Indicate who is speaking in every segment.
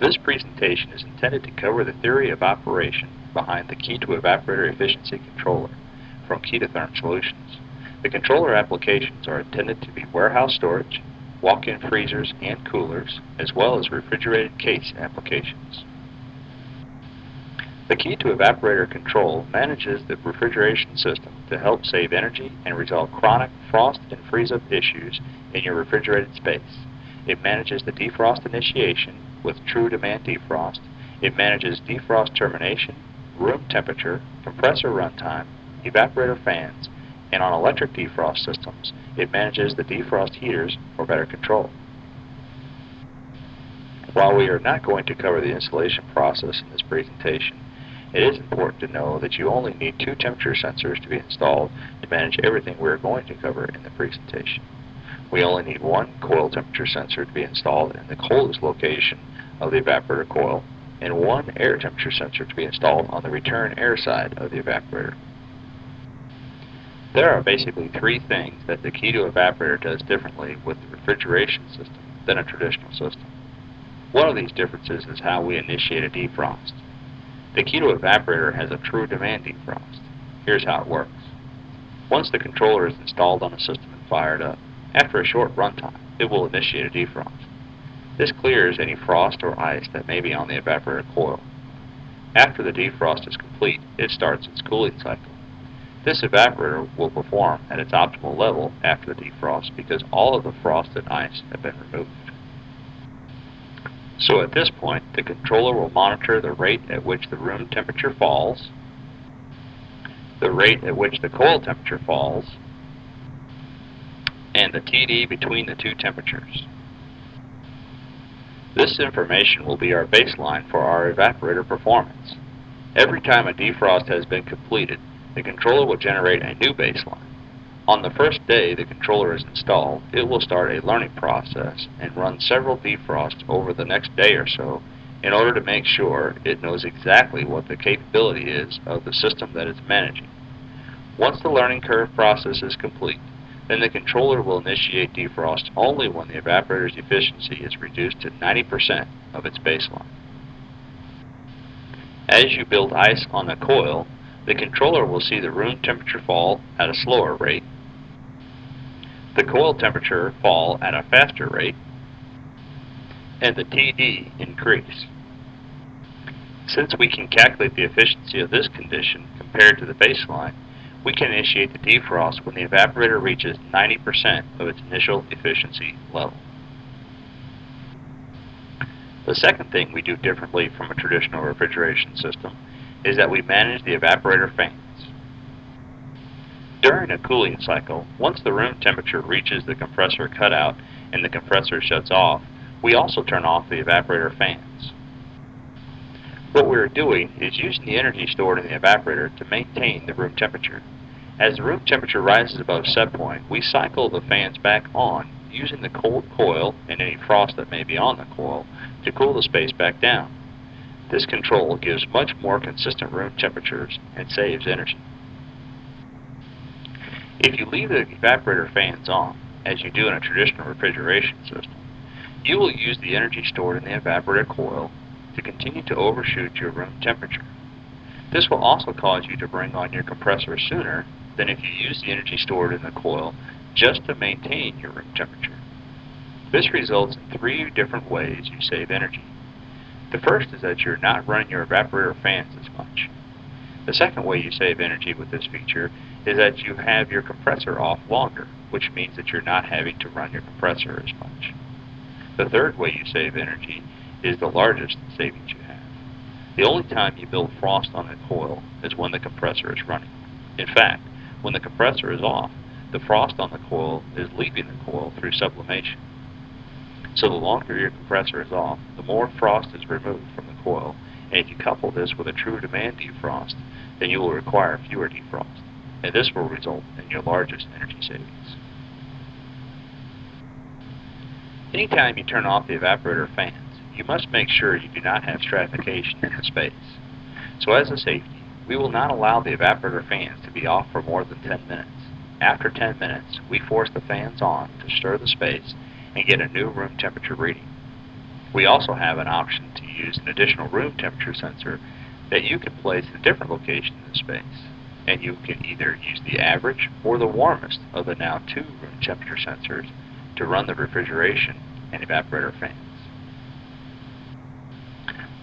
Speaker 1: This presentation is intended to cover the theory of operation behind the Key to Evaporator Efficiency Controller from Keytotherm Solutions. The controller applications are intended to be warehouse storage, walk-in freezers and coolers, as well as refrigerated case applications. The Key to Evaporator Control manages the refrigeration system to help save energy and resolve chronic frost and freeze-up issues in your refrigerated space. It manages the defrost initiation with true demand defrost. It manages defrost termination, room temperature, compressor runtime, evaporator fans, and on electric defrost systems, it manages the defrost heaters for better control. While we are not going to cover the installation process in this presentation, it is important to know that you only need 2 temperature sensors to be installed to manage everything we are going to cover in the presentation. We only need 1 coil temperature sensor to be installed in the coldest location of the evaporator coil, and 1 air temperature sensor to be installed on the return air side of the evaporator. There are basically 3 things that the Key to Evaporator does differently with the refrigeration system than a traditional system. One of these differences is how we initiate a defrost. The Key to Evaporator has a true demand defrost. Here's how it works. Once the controller is installed on a system and fired up, after a short runtime, it will initiate a defrost. This clears any frost or ice that may be on the evaporator coil. After the defrost is complete, it starts its cooling cycle. This evaporator will perform at its optimal level after the defrost because all of the frost and ice have been removed. So at this point, the controller will monitor the rate at which the room temperature falls, the rate at which the coil temperature falls, and the TD between the 2 temperatures. This information will be our baseline for our evaporator performance. Every time a defrost has been completed, the controller will generate a new baseline. On the first day the controller is installed, it will start a learning process and run several defrosts over the next day or so in order to make sure it knows exactly what the capability is of the system that it's managing. Once the learning curve process is complete, then the controller will initiate defrost only when the evaporator's efficiency is reduced to 90% of its baseline. As you build ice on the coil, the controller will see the room temperature fall at a slower rate, the coil temperature fall at a faster rate, and the TD increase. Since we can calculate the efficiency of this condition compared to the baseline, we can initiate the defrost when the evaporator reaches 90% of its initial efficiency level. The second thing we do differently from a traditional refrigeration system is that we manage the evaporator fans. During a cooling cycle, once the room temperature reaches the compressor cutout and the compressor shuts off, we also turn off the evaporator fans. What we are doing is using the energy stored in the evaporator to maintain the room temperature. As the room temperature rises above set point, we cycle the fans back on using the cold coil and any frost that may be on the coil to cool the space back down. This control gives much more consistent room temperatures and saves energy. If you leave the evaporator fans on, as you do in a traditional refrigeration system, you will use the energy stored in the evaporator coil to continue to overshoot your room temperature. This will also cause you to bring on your compressor sooner than if you use the energy stored in the coil just to maintain your room temperature. This results in 3 different ways you save energy. The first is that you're not running your evaporator fans as much. The second way you save energy with this feature is that you have your compressor off longer, which means that you're not having to run your compressor as much. The third way you save energy is the largest savings you have. The only time you build frost on a coil is when the compressor is running. In fact, when the compressor is off, the frost on the coil is leaving the coil through sublimation. So the longer your compressor is off, the more frost is removed from the coil, and if you couple this with a true demand defrost, then you will require fewer defrosts, and this will result in your largest energy savings. Anytime you turn off the evaporator fans, you must make sure you do not have stratification in the space. So as a safety, we will not allow the evaporator fans to be off for more than 10 minutes. After 10 minutes, we force the fans on to stir the space and get a new room temperature reading. We also have an option to use an additional room temperature sensor that you can place at different locations in the space, and you can either use the average or the warmest of the now 2 room temperature sensors to run the refrigeration and evaporator fans.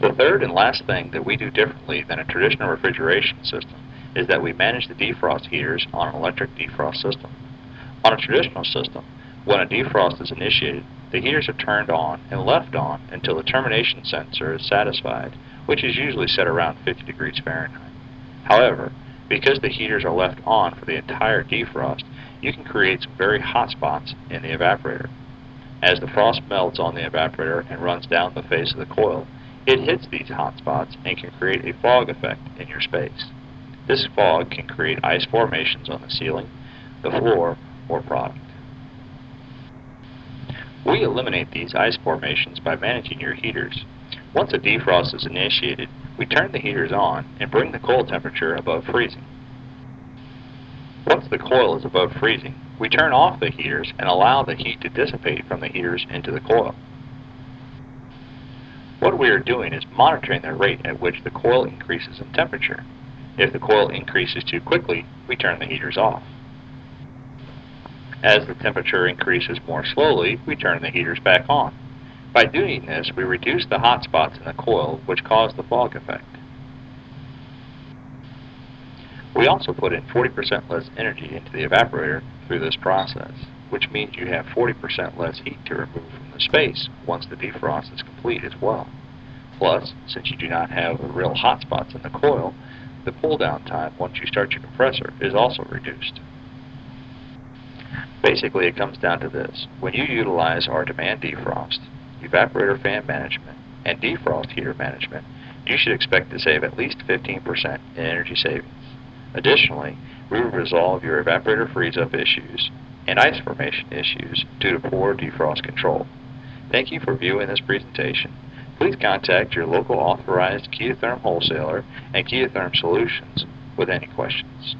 Speaker 1: The third and last thing that we do differently than a traditional refrigeration system is that we manage the defrost heaters on an electric defrost system. On a traditional system, when a defrost is initiated, the heaters are turned on and left on until the termination sensor is satisfied, which is usually set around 50 degrees Fahrenheit. However, because the heaters are left on for the entire defrost, you can create some very hot spots in the evaporator. As the frost melts on the evaporator and runs down the face of the coil, it hits these hot spots and can create a fog effect in your space. This fog can create ice formations on the ceiling, the floor, or product. We eliminate these ice formations by managing your heaters. Once a defrost is initiated, we turn the heaters on and bring the coil temperature above freezing. Once the coil is above freezing, we turn off the heaters and allow the heat to dissipate from the heaters into the coil. What we are doing is monitoring the rate at which the coil increases in temperature. If the coil increases too quickly, we turn the heaters off. As the temperature increases more slowly, we turn the heaters back on. By doing this, we reduce the hot spots in the coil, which cause the fog effect. We also put in 40% less energy into the evaporator through this process, which means you have 40% less heat to remove from the space once the defrost is complete as well. Plus, since you do not have the real hot spots in the coil, the pull-down time once you start your compressor is also reduced. Basically, it comes down to this. When you utilize our demand defrost, evaporator fan management, and defrost heater management, you should expect to save at least 15% in energy savings. Additionally, we will resolve your evaporator freeze-up issues and ice formation issues due to poor defrost control. Thank you for viewing this presentation. Please contact your local authorized Keatherm wholesaler and Keatherm Solutions with any questions.